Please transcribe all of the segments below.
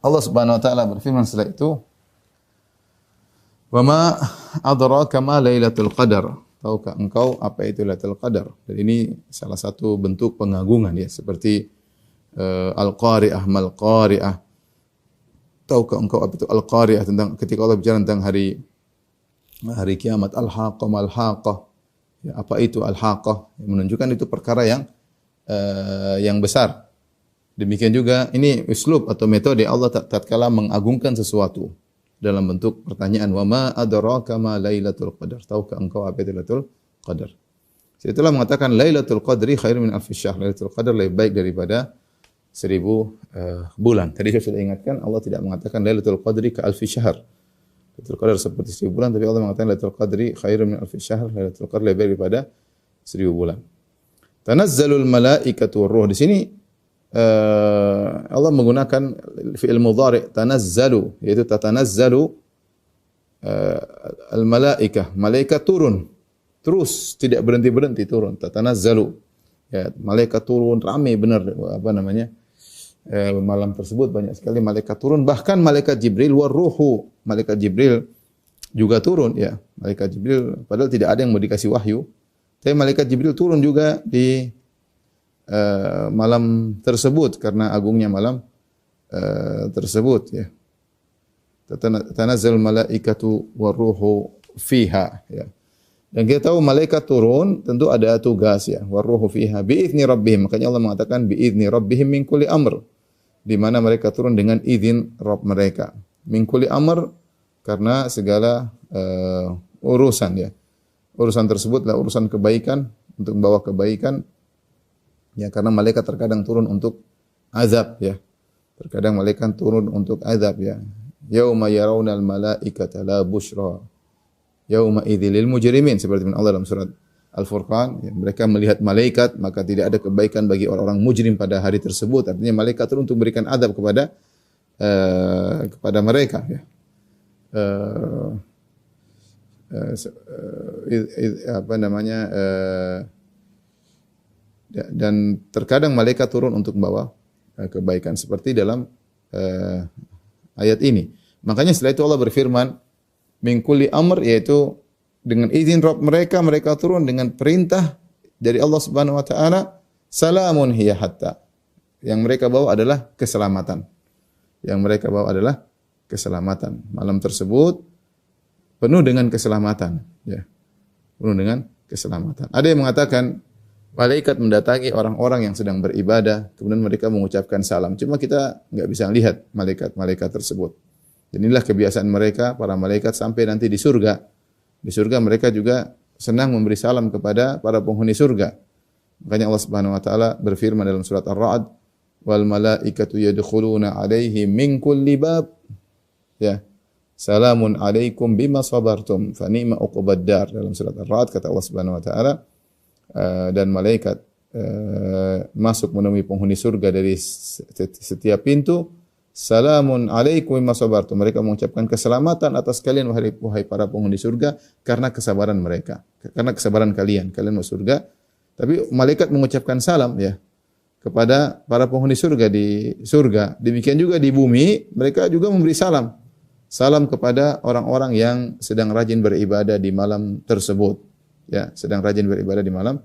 Allah Subhanahu wa taala berfirman setelah itu, "Wa ma adraka ma Lailatul Qadar?" Tahukah engkau apa itu Lailatul Qadar? Dan ini salah satu bentuk pengagungan ya, seperti Al-Qari'ah, Mal-Qari'ah. Tahukah engkau apa itu Al-Qari'ah, tentang ketika Allah bicara tentang hari kiamat, Al-Haqqah, Mal-Haqqah. Ya, apa itu Al-Haqqah? Menunjukkan itu perkara yang besar. Demikian juga ini uslub atau metode Allah tatkala mengagungkan sesuatu dalam bentuk pertanyaan, wa ma adraka ma Lailatul Qadar? Tahukah engkau apa itu Lailatul Qadar? Setelah mengatakan Lailatul Qadri khairun min alfi syahr. Lailatul Qadar lebih baik daripada 1000 bulan. Tadi saya sudah ingatkan, Allah tidak mengatakan Lailatul Qadri ka alfi syahr. Lailatul Qadar seperti 1000 bulan, tapi Allah mengatakan Lailatul Qadri khairun min alfi syahr. Lailatul Qadar lebih baik daripada 1000 bulan. Tanazzalul malaikatu war ruh. Di sini Allah menggunakan fi'il mudhari' tanazzalu, yaitu tatanazzalu al-malaikah, malaikat turun terus, tidak berhenti-berhenti turun. Tatanazzalu, ya, malaikat turun ramai benar, malam tersebut banyak sekali malaikat turun, bahkan malaikat Jibril war ruhu, malaikat Jibril juga turun ya. Malaikat Jibril padahal tidak ada yang mau dikasih wahyu, tapi malaikat Jibril turun juga di malam tersebut karena agungnya malam tersebut ya. Tanazzalul malaikatu waruhu fiha ya. Dan kita tahu malaikat turun tentu ada tugas ya. Waruhu fiha biizni rabbihim. Makanya Allah mengatakan biizni rabbihim min kulli amr. Di mana mereka turun dengan izin Rabb mereka. Min kulli amr karena segala urusan ya. Urusan tersebut adalah urusan kebaikan, untuk membawa kebaikan. Ya, karena malaikat terkadang turun untuk azab ya. Terkadang malaikat turun untuk azab ya. Yauma yarawnal malaikata la busyra yauma idzil lil mujrimin, seperti Allah dalam surat Al-Furqan, ya, mereka melihat malaikat maka tidak ada kebaikan bagi orang-orang mujrim pada hari tersebut. Artinya malaikat turun untuk memberikan azab kepada mereka ya. Dan terkadang malaikat turun untuk membawa kebaikan seperti dalam ayat ini. Makanya setelah itu Allah berfirman min kulli amr, yaitu dengan izin Rabb mereka, mereka turun dengan perintah dari Allah Subhanahu wa taala, salamun hiya hatta. Yang mereka bawa adalah keselamatan. Yang mereka bawa adalah keselamatan. Malam tersebut penuh dengan keselamatan, ya. Penuh dengan keselamatan. Ada yang mengatakan malaikat mendatangi orang-orang yang sedang beribadah, kemudian mereka mengucapkan salam. Cuma kita enggak bisa melihat malaikat-malaikat tersebut. Dan inilah kebiasaan mereka, para malaikat, sampai nanti di surga. Di surga mereka juga senang memberi salam kepada para penghuni surga. Makanya Allah Subhanahu wa taala berfirman dalam surat Ar-Ra'd, "Wal malaikatu yadkhuluna 'alaihim min kulli bab." Ya. Salamun 'alaikum bima sabartum fa ni'ma uqbad dar. Dalam surat Ar-Ra'd kata Allah Subhanahu wa taala, dan malaikat masuk menemui penghuni surga dari setiap pintu. Salamun alaikum bima sabartum. Mereka mengucapkan keselamatan atas kalian wahai para penghuni surga karena kesabaran mereka. Karena kesabaran kalian masuk surga. Tapi malaikat mengucapkan salam ya kepada para penghuni surga di surga. Demikian juga di bumi mereka juga memberi salam. Salam kepada orang-orang yang sedang rajin beribadah di malam tersebut. Ya, sedang rajin beribadah di malam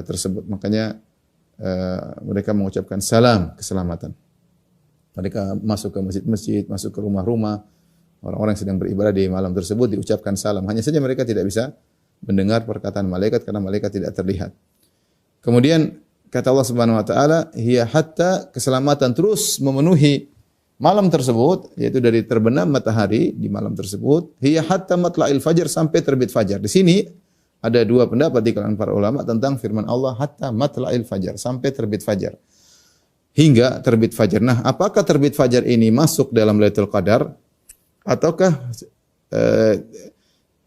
tersebut. Makanya mereka mengucapkan salam keselamatan. Mereka masuk ke masjid-masjid, masuk ke rumah-rumah, orang-orang yang sedang beribadah di malam tersebut diucapkan salam. Hanya saja mereka tidak bisa mendengar perkataan malaikat karena malaikat tidak terlihat. Kemudian kata Allah Subhanahu wa taala, hiya hatta, keselamatan terus memenuhi malam tersebut, yaitu dari terbenam matahari di malam tersebut, hiya hatta matla'il fajar, sampai terbit fajar. Di sini ada dua pendapat di kalangan para ulama tentang firman Allah hatta matla'il fajar, sampai terbit fajar. Hingga terbit fajar. Nah, apakah terbit fajar ini masuk dalam Lailatul Qadar ataukah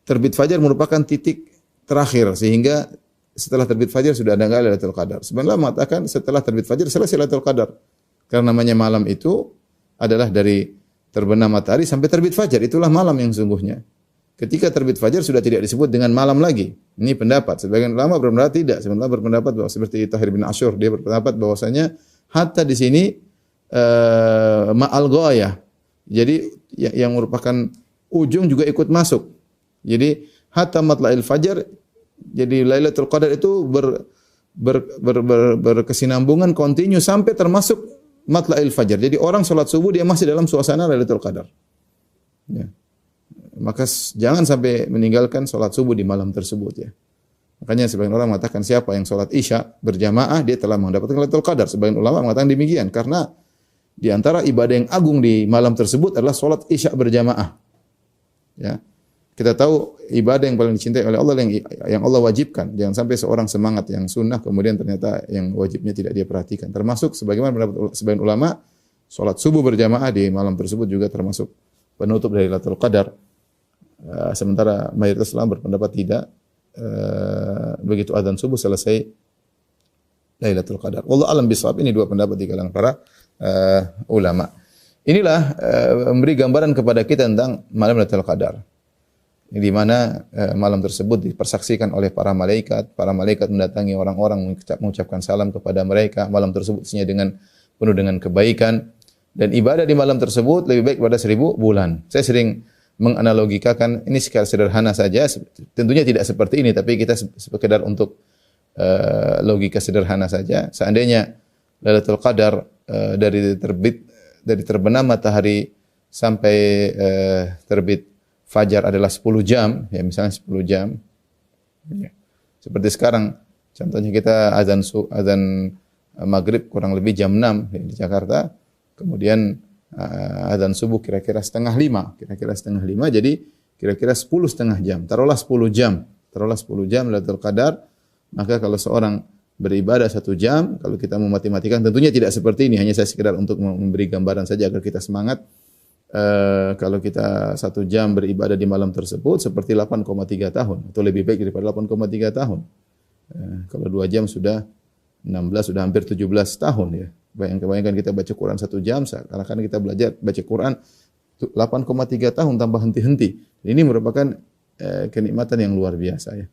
terbit fajar merupakan titik terakhir sehingga setelah terbit fajar sudah ada enggak Lailatul Qadar? Sebenarnya mengatakan setelah terbit fajar selesai Lailatul Qadar. Karena namanya malam itu adalah dari terbenam matahari sampai terbit fajar, itulah malam yang sungguhnya. Ketika terbit fajar sudah tidak disebut dengan malam lagi. Ini pendapat. Sebagian ulama berpendapat tidak. Sebagian ulama berpendapat bahwa seperti Tahir bin Asyur, dia berpendapat bahwasanya hatta di sini ma'al ghayah. Jadi yang merupakan ujung juga ikut masuk. Jadi hatta matla'il fajar, jadi Lailatul Qadar itu berkesinambungan kontinu sampai termasuk matla'il fajar. Jadi orang salat subuh dia masih dalam suasana Lailatul Qadar. Ya. Maka jangan sampai meninggalkan salat subuh di malam tersebut ya. Makanya sebagian orang mengatakan siapa yang salat Isya berjamaah dia telah mendapatkan Lailatul Qadar. Sebagian ulama mengatakan demikian karena di antara ibadah yang agung di malam tersebut adalah salat Isya berjamaah. Ya. Kita tahu ibadah yang paling dicintai oleh Allah yang Allah wajibkan. Jangan sampai seorang semangat yang sunnah kemudian ternyata yang wajibnya tidak dia perhatikan. Termasuk sebagaimana pendapat sebagian ulama, salat subuh berjamaah di malam tersebut juga termasuk penutup dari Lailatul Qadar. Sementara mayoritas ulama berpendapat tidak. Begitu adzan subuh selesai Lailatul Qadar. Wallahu a'lam bishawab. Ini dua pendapat di kalangan para ulama. Inilah memberi gambaran kepada kita tentang malam Lailatul Qadar. Di mana malam tersebut dipersaksikan oleh para malaikat mendatangi orang-orang mengucapkan salam kepada mereka. Malam tersebut isinya penuh dengan kebaikan dan ibadah di malam tersebut lebih baik pada 1000 bulan. Saya sering menganalogikakan ini secara sederhana saja, tentunya tidak seperti ini tapi kita sekedar untuk logika sederhana saja. Seandainya Lailatul Qadar dari terbenam matahari sampai terbit fajar adalah 10 jam, ya misalnya 10 jam. Ya. Seperti sekarang, contohnya kita azan maghrib kurang lebih jam 6 ya, di Jakarta. Kemudian azan subuh kira-kira setengah 5. Jadi kira-kira 10,5 jam. Taruhlah 10 jam Lailatul Qadar. Maka kalau seorang beribadah 1 jam, kalau kita mematematikan tentunya tidak seperti ini. Hanya saya sekedar untuk memberi gambaran saja agar kita semangat. Kalau kita 1 jam beribadah di malam tersebut seperti 8,3 tahun atau lebih baik daripada 8,3 tahun. Kalau 2 jam sudah 16, sudah hampir 17 tahun ya. Bayangkan kita baca Quran 1 jam, seakan kita belajar baca Quran 8,3 tahun tanpa henti-henti. Ini merupakan kenikmatan yang luar biasa ya.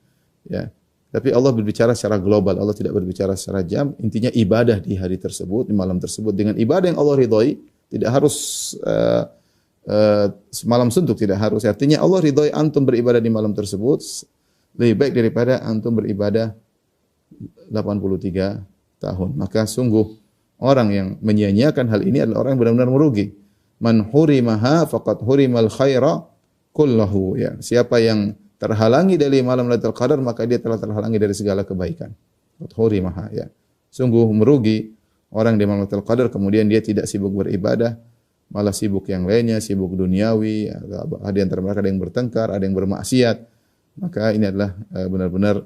Ya. Tapi Allah berbicara secara global, Allah tidak berbicara secara jam. Intinya ibadah di hari tersebut, di malam tersebut dengan ibadah yang Allah ridhoi, tidak harus semalam suntuk, tidak harus. Artinya Allah ridhoi antum beribadah di malam tersebut lebih baik daripada antum beribadah 83 tahun. Maka sungguh orang yang menyia-nyiakan hal ini adalah orang yang benar-benar merugi. Man hurimaha faqad hurimal khaira kullahu. Ya, siapa yang terhalangi dari malam Lailatul Qadar maka dia telah terhalangi dari segala kebaikan. Faqad hurimaha ya. Sungguh merugi orang di malam Lailatul Qadar kemudian dia tidak sibuk beribadah, malah sibuk yang lainnya, sibuk duniawi, ada yang mereka ada yang bertengkar, ada yang bermaksiat. Maka ini adalah benar-benar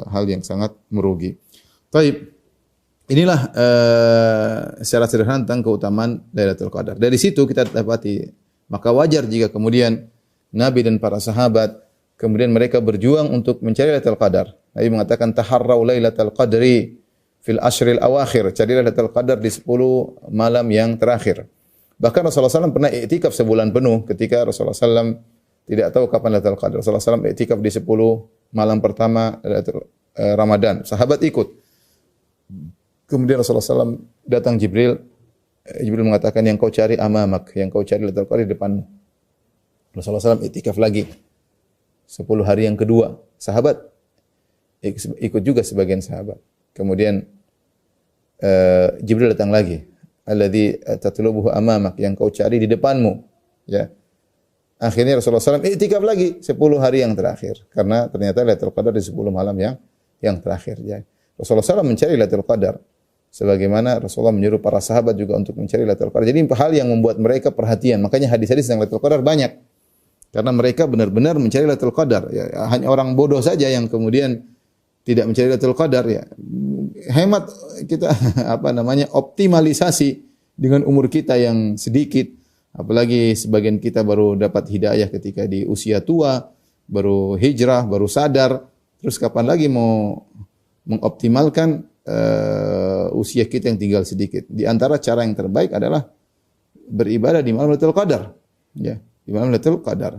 hal yang sangat merugi. Baik. Inilah secara sederhana tentang keutamaan Lailatul Qadar. Dari situ kita dapati maka wajar jika kemudian Nabi dan para sahabat kemudian mereka berjuang untuk mencari Lailatul Qadar. Nabi mengatakan taharrau Lailatul Qadri fil ashril awakhir. Carilah Lailatul Qadar di 10 malam yang terakhir. Bahkan Rasulullah SAW pernah iktikaf sebulan penuh ketika Rasulullah SAW tidak tahu kapan Lailatul Qadar. Rasulullah SAW iktikaf di 10 malam pertama Ramadan. Sahabat ikut. Kemudian Rasulullah SAW datang Jibril. Jibril mengatakan yang kau cari amamak, yang kau cari Lailatul Qadar di depanmu. Rasulullah SAW iktikaf lagi 10 hari yang kedua. Sahabat ikut juga sebagian sahabat. Kemudian Jibril datang lagi. Alladzi tatlubuhu amamak, yang kau cari di depanmu. Ya. Akhirnya Rasulullah SAW iktikaf lagi 10 hari yang terakhir. Karena ternyata Lailatul Qadar di 10 malam yang terakhir. Ya. Rasulullah SAW mencari Lailatul Qadar. Sebagaimana Rasulullah menyuruh para sahabat juga untuk mencari Lailatul Qadar. Jadi hal yang membuat mereka perhatian. Makanya hadis-hadis tentang Lailatul Qadar banyak. Karena mereka benar-benar mencari Lailatul Qadar. Ya, hanya orang bodoh saja yang kemudian tidak mencari Lailatul Qadar. Ya. Hemat kita optimalisasi dengan umur kita yang sedikit. Apalagi sebagian kita baru dapat hidayah ketika di usia tua, baru hijrah, baru sadar. Terus kapan lagi mau mengoptimalkan usia kita yang tinggal sedikit. Di antara cara yang terbaik adalah beribadah di malam Lailatul Qadar. Ya, di malam Lailatul Qadar.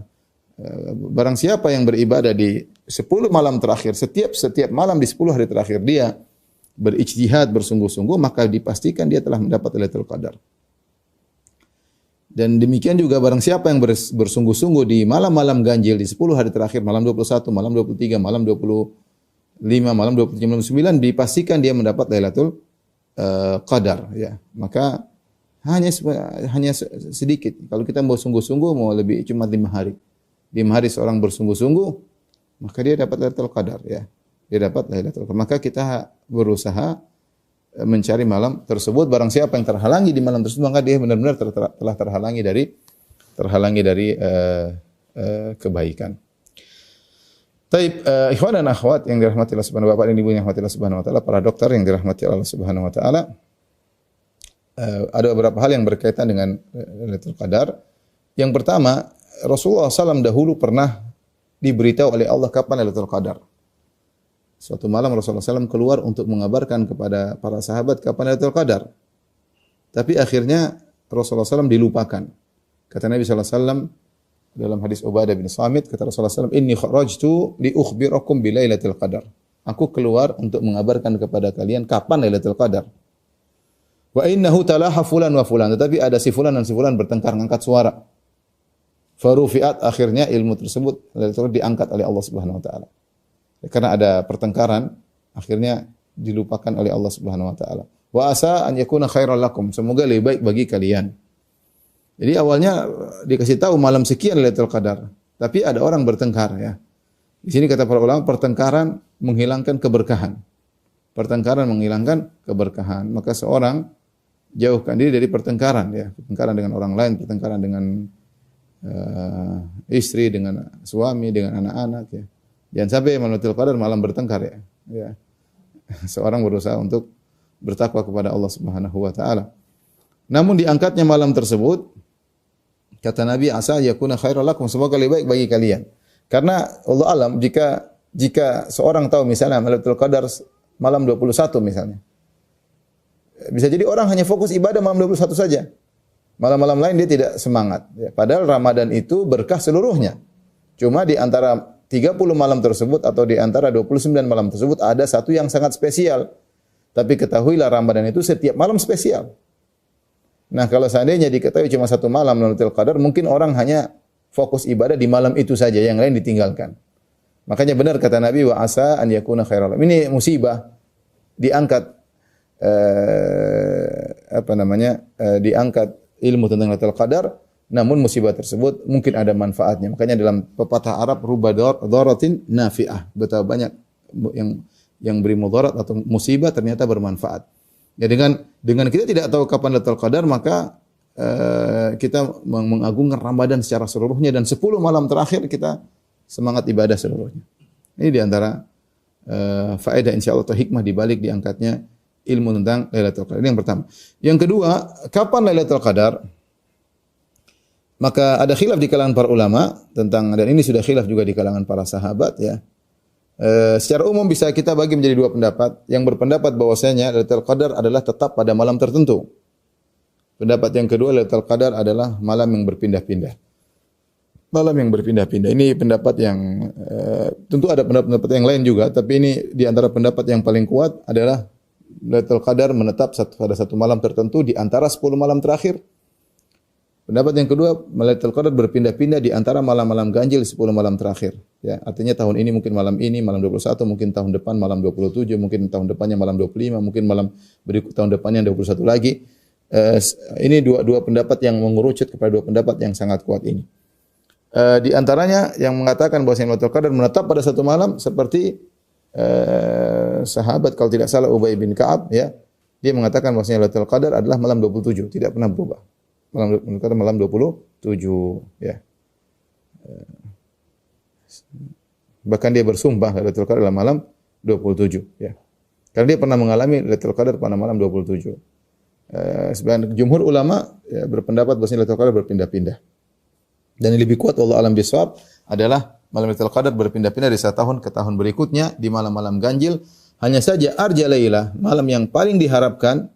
Barang siapa yang beribadah di 10 malam terakhir, setiap malam di 10 hari terakhir dia berijtihad, bersungguh-sungguh, maka dipastikan dia telah mendapat Lailatul Qadar. Dan demikian juga barang siapa yang bersungguh-sungguh di malam-malam ganjil, di 10 hari terakhir, malam 21, malam 23, malam 25, malam 27, malam 9, dipastikan dia mendapat Lailatul Qadar. Ya. Maka hanya sedikit. Kalau kita mau sungguh-sungguh, mau lebih cuma 5 hari. 5 hari seorang bersungguh-sungguh, maka dia dapat Lailatul Qadar. Ya. Dia dapat Lailatul Qadar. Maka kita berusaha mencari malam tersebut. Barang siapa yang terhalangi di malam tersebut, maka dia benar-benar telah terhalangi dari kebaikan. Taib, ikhwan dan akhwat yang dirahmati Allah Subhanahu wa taala, ibu yang dirahmati Allah Subhanahu wa taala, para dokter yang dirahmati Allah Subhanahu wa taala, ada beberapa hal yang berkaitan dengan Lailatul Qadar. Yang pertama, Rasulullah SAW dahulu pernah diberitahu oleh Allah kapan Lailatul Qadar. Suatu malam Rasulullah SAW keluar untuk mengabarkan kepada para sahabat kapan Lailatul Qadar. Tapi akhirnya Rasulullah SAW dilupakan. Kata Nabi SAW dalam hadis Ubadah bin Samit, kata Rasulullah SAW, Inni kharajtu li ukhbirakum bi Lailatul Qadar. Aku keluar untuk mengabarkan kepada kalian kapan Lailatul Qadar. Wa innahu talaha fulan wa fulan. Tetapi ada si fulan dan si fulan bertengkar, mengangkat suara. Farufi'at, akhirnya ilmu tersebut Lailatul Qadar diangkat oleh Allah Subhanahu wa taala. Karena ada pertengkaran, akhirnya dilupakan oleh Allah Subhanahu wa taala. Wa asa an yakuna khairan lakum. Semoga lebih baik bagi kalian. Jadi awalnya dikasih tahu malam sekian Lailatul Qadar, tapi ada orang bertengkar ya. Di sini kata para ulama, pertengkaran menghilangkan keberkahan. Pertengkaran menghilangkan keberkahan. Maka seorang jauhkan diri dari pertengkaran ya. Pertengkaran dengan orang lain, pertengkaran dengan istri, dengan suami, dengan anak-anak ya. Jangan sampai Lailatul Qadar malam bertengkar ya. Ya. Seorang berusaha untuk bertakwa kepada Allah Subhanahu wa taala. Namun diangkatnya malam tersebut, kata Nabi, asa yakuna khairan lakum, semoga lebih baik bagi kalian. Karena Allah alam, jika seorang tahu misalnya Lailatul Qadar malam 21 misalnya, bisa jadi orang hanya fokus ibadah malam 21 saja. Malam-malam lain dia tidak semangat. Ya, padahal Ramadan itu berkah seluruhnya. Cuma di antara 30 malam tersebut atau di antara 29 malam tersebut ada satu yang sangat spesial. Tapi ketahuilah Ramadan itu setiap malam spesial. Nah, kalau seandainya diketahui cuma satu malam Lailatul Qadar, mungkin orang hanya fokus ibadah di malam itu saja, yang lain ditinggalkan. Makanya benar kata Nabi, wa asa an yakuna khairan. Ini musibah diangkat diangkat ilmu tentang Lailatul Qadar. Namun musibah tersebut mungkin ada manfaatnya. Makanya dalam pepatah Arab, ruba daratin nafi'ah. Betapa banyak yang beri mudarat atau musibah ternyata bermanfaat. Ya, dengan kita tidak tahu kapan Lailatul Qadar, maka kita mengagungkan Ramadan secara seluruhnya, dan 10 malam terakhir kita semangat ibadah seluruhnya. Ini di antara faedah insyaallah atau hikmah di balik diangkatnya ilmu tentang Lailatul Qadar. Ini yang pertama. Yang kedua, kapan Lailatul Qadar? Maka ada khilaf di kalangan para ulama tentang, dan ini sudah khilaf juga di kalangan para sahabat ya. Secara umum bisa kita bagi menjadi dua pendapat. Yang berpendapat bahwasanya Lailatul Qadar adalah tetap pada malam tertentu. Pendapat yang kedua, Lailatul Qadar adalah malam yang berpindah-pindah. Malam yang berpindah-pindah. Ini pendapat yang tentu ada pendapat yang lain juga, tapi ini di antara pendapat yang paling kuat adalah Lailatul Qadar menetap pada satu malam tertentu di antara 10 malam terakhir. Pendapat yang kedua, Lailatul Qadar berpindah-pindah di antara malam-malam ganjil 10 malam terakhir. Ya, artinya tahun ini mungkin malam ini, malam 21, mungkin tahun depan malam 27, mungkin tahun depannya malam 25, mungkin malam berikut tahun depannya 21 lagi. Ini dua pendapat yang mengerucut kepada dua pendapat yang sangat kuat ini. Di antaranya yang mengatakan bahwa Lailatul Qadar menetap pada satu malam seperti sahabat kalau tidak salah Ubay bin Ka'ab ya. Dia mengatakan bahwa Lailatul Qadar adalah malam 27, tidak pernah berubah. Malam 27 ya. Bahkan dia bersumpah Lailatul Qadar adalah malam 27 ya. Karena dia pernah mengalami Lailatul Qadar pada malam 27. Sebagian jumhur ulama ya, berpendapat bahwa Lailatul Qadar berpindah-pindah. Dan yang lebih kuat Allah alam bisawab adalah malam Lailatul Qadar berpindah-pindah dari satu tahun ke tahun berikutnya di malam-malam ganjil. Hanya saja arja lailah, malam yang paling diharapkan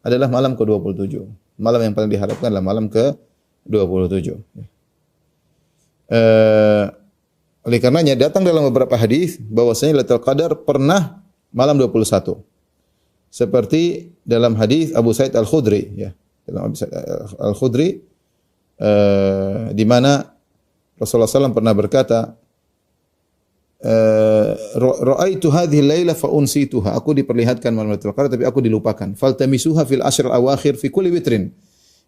adalah malam ke-27. Malam yang paling diharapkan adalah malam ke-27. Oleh karenanya datang dalam beberapa hadis bahwasanya Lailatul Qadar pernah malam 21. seperti dalam hadis Abu Sa'id Al-Khudri ya. Dalam Abu Sa'id Al-Khudri di mana Rasulullah SAW pernah berkata, ra'aitu hadhihi al-laila fa unsituha. Aku diperlihatkan malam Lailatul Qadar tapi aku dilupakan. Faltamisuha fil ashr al-awakhir fi kulli witrin.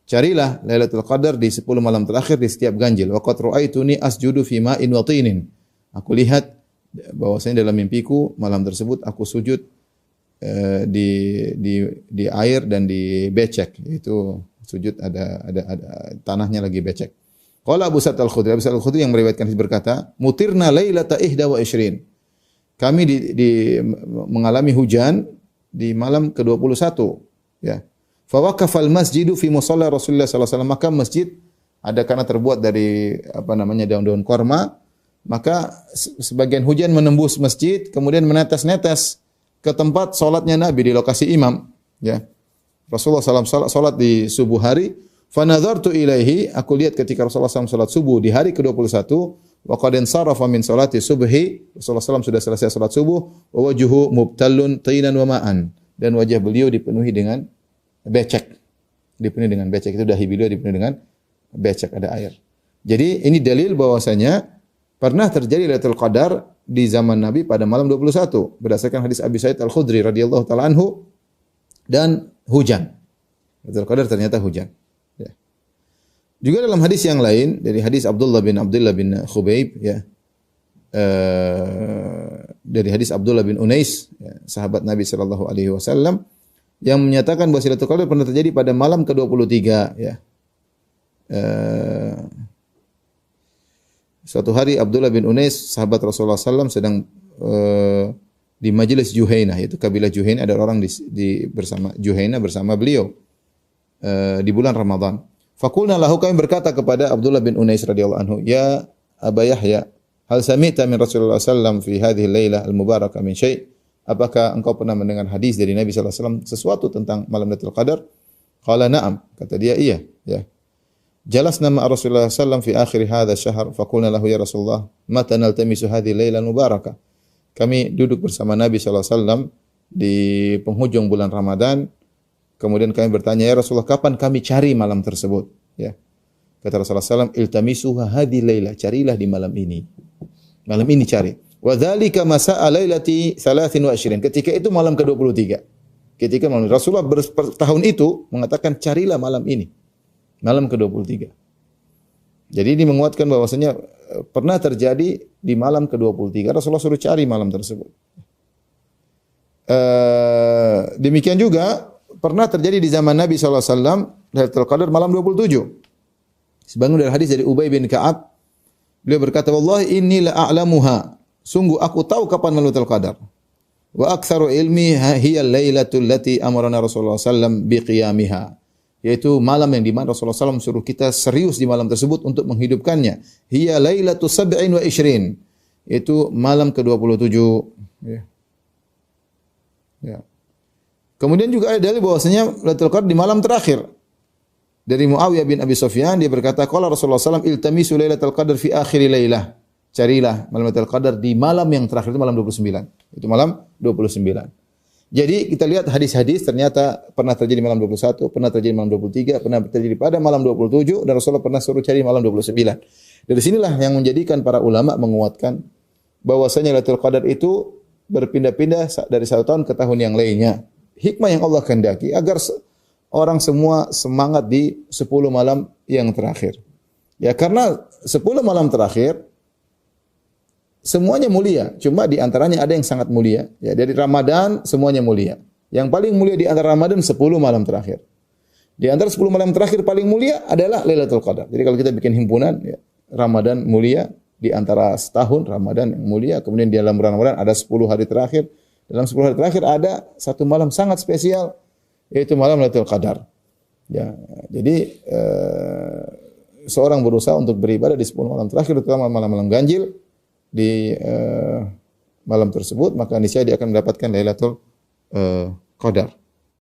Carilah Lailatul Qadar di 10 malam terakhir di setiap ganjil. Wa qad ra'aituni asjudu fi ma'in wa tinin. Aku lihat bahwasanya dalam mimpiku malam tersebut aku sujud di air dan di becek. Itu sujud ada tanahnya lagi becek. Qala Abu Sa'id Al-Khudri, Abu Sa'id Al-Khudri yang meriwayatkan berkata, "Mutirna lailata 21." Kami mengalami hujan di malam ke-21, ya. Fa waqafa al-masjidu fi musalla Rasulullah sallallahu alaihi wasallam, maka masjid ada karena terbuat dari daun-daun korma, maka sebagian hujan menembus masjid kemudian menetes-netes ke tempat salatnya Nabi di lokasi imam, ya. Rasulullah sallallahu alaihi wasallam salat di subuh hari. Fanadhartu ilaihi, aku lihat ketika Rasulullah SAW salat subuh di hari ke-21, wa qad insarafa min salati subhi, Rasulullah SAW sudah selesai salat subuh, wa wajhuhu mubtallun tinan wa ma'an, dan wajah beliau dipenuhi dengan becek. Dipenuhi dengan becek, itu dahi beliau dipenuhi dengan becek, ada air. Jadi ini dalil bahwasanya pernah terjadi Lailatul Qadar di zaman Nabi pada malam 21 berdasarkan hadis Abi Sa'id Al-Khudri radhiyallahu taala anhu, dan hujan. Lailatul Qadar ternyata hujan. Juga dalam hadis yang lain dari hadis Abdullah bin Khubayb, ya, dari hadis Abdullah bin Unais, ya, sahabat Nabi sallallahu alaihi wasallam, yang menyatakan bahwa Lailatul Qadar pernah terjadi pada malam ke-23, ya. Suatu hari Abdullah bin Unais, sahabat Rasulullah SAW, sedang di majelis Juhainah, yaitu kabilah Juhainah, ada orang bersama Juhainah bersama beliau di bulan Ramadan. Fakulna lahu, kami berkata kepada Abdullah bin Unais radhiyallahu anhu, ya Aba Yahya, hal sami'ta min Rasulullah sallallahu fi hadhihi al-lailah al-mubarakah min syai'? Apakah engkau pernah mendengar hadis dari Nabi sallallahu alaihi wasallam sesuatu tentang malam Lailatul Qadar? Qala na'am, kata dia iya, ya. Jalasna ma Rasulullah sallallahu fi akhir hadha syahr, fakulna lahu ya Rasulullah, mata naltamisu hadhihi al-lailah al-mubarakah? Kami duduk bersama Nabi sallallahu alaihi wasallam di penghujung bulan Ramadan. Kemudian kami bertanya, ya Rasulullah, kapan kami cari malam tersebut? Ya. Kata Rasulullah SAW, iltamisuha hadhi laila, carilah di malam ini. Malam ini cari. Wa dzalika masa'a lailati 23. Ketika itu malam ke-23. Ketika malam Rasulullah tahun itu mengatakan carilah malam ini. Malam ke-23. Jadi ini menguatkan bahwasanya pernah terjadi di malam ke-23. Rasulullah suruh cari malam tersebut. Demikian juga pernah terjadi di zaman Nabi SAW, Lailatul Qadar malam 27. Sebagian dari hadis dari Ubay bin Ka'ab, beliau berkata, wallahi inni la a'lamuha, sungguh aku tahu kapan Lailatul Qadar. Wa aktsaru ilmi hiya al-lailatul lati amarana Rasulullah SAW biqiyamiha, yaitu malam yang di mana Rasulullah SAW suruh kita serius di malam tersebut untuk menghidupkannya. Hiya lailatu 27, yaitu malam ke-27. Ya. Ya. Kemudian juga ada dalil bahwasanya Lailatul Qadar di malam terakhir. Dari Muawiyah bin Abi Sufyan, dia berkata, qala Rasulullah SAW, iltamisu Lailatul Qadar fi akhir lailah. Carilah malam Lailatul Qadar di malam yang terakhir, itu malam 29. Itu malam 29. Jadi kita lihat hadis-hadis ternyata pernah terjadi malam 21, pernah terjadi malam 23, pernah terjadi pada malam 27, dan Rasulullah pernah suruh cari malam 29. Dari sinilah yang menjadikan para ulama menguatkan bahwasanya Lailatul Qadar itu berpindah-pindah dari satu tahun ke tahun yang lainnya. Hikmah yang Allah kehendaki agar orang semua semangat di 10 malam yang terakhir. Ya, karena 10 malam terakhir semuanya mulia, cuma di antaranya ada yang sangat mulia. Ya, dari Ramadan semuanya mulia. Yang paling mulia di antara Ramadan 10 malam terakhir. Di antara 10 malam terakhir paling mulia adalah Lailatul Qadar. Jadi kalau kita bikin himpunan, ya, Ramadan mulia, di antara setahun Ramadan yang mulia, kemudian di dalam bulan Ramadan ada 10 hari terakhir. Dalam 10 hari terakhir ada satu malam sangat spesial, yaitu malam Lailatul Qadar. Ya, jadi seorang berusaha untuk beribadah di 10 malam terakhir, terutama malam-malam ganjil di malam tersebut, maka niscaya dia akan mendapatkan Lailatul Qadar.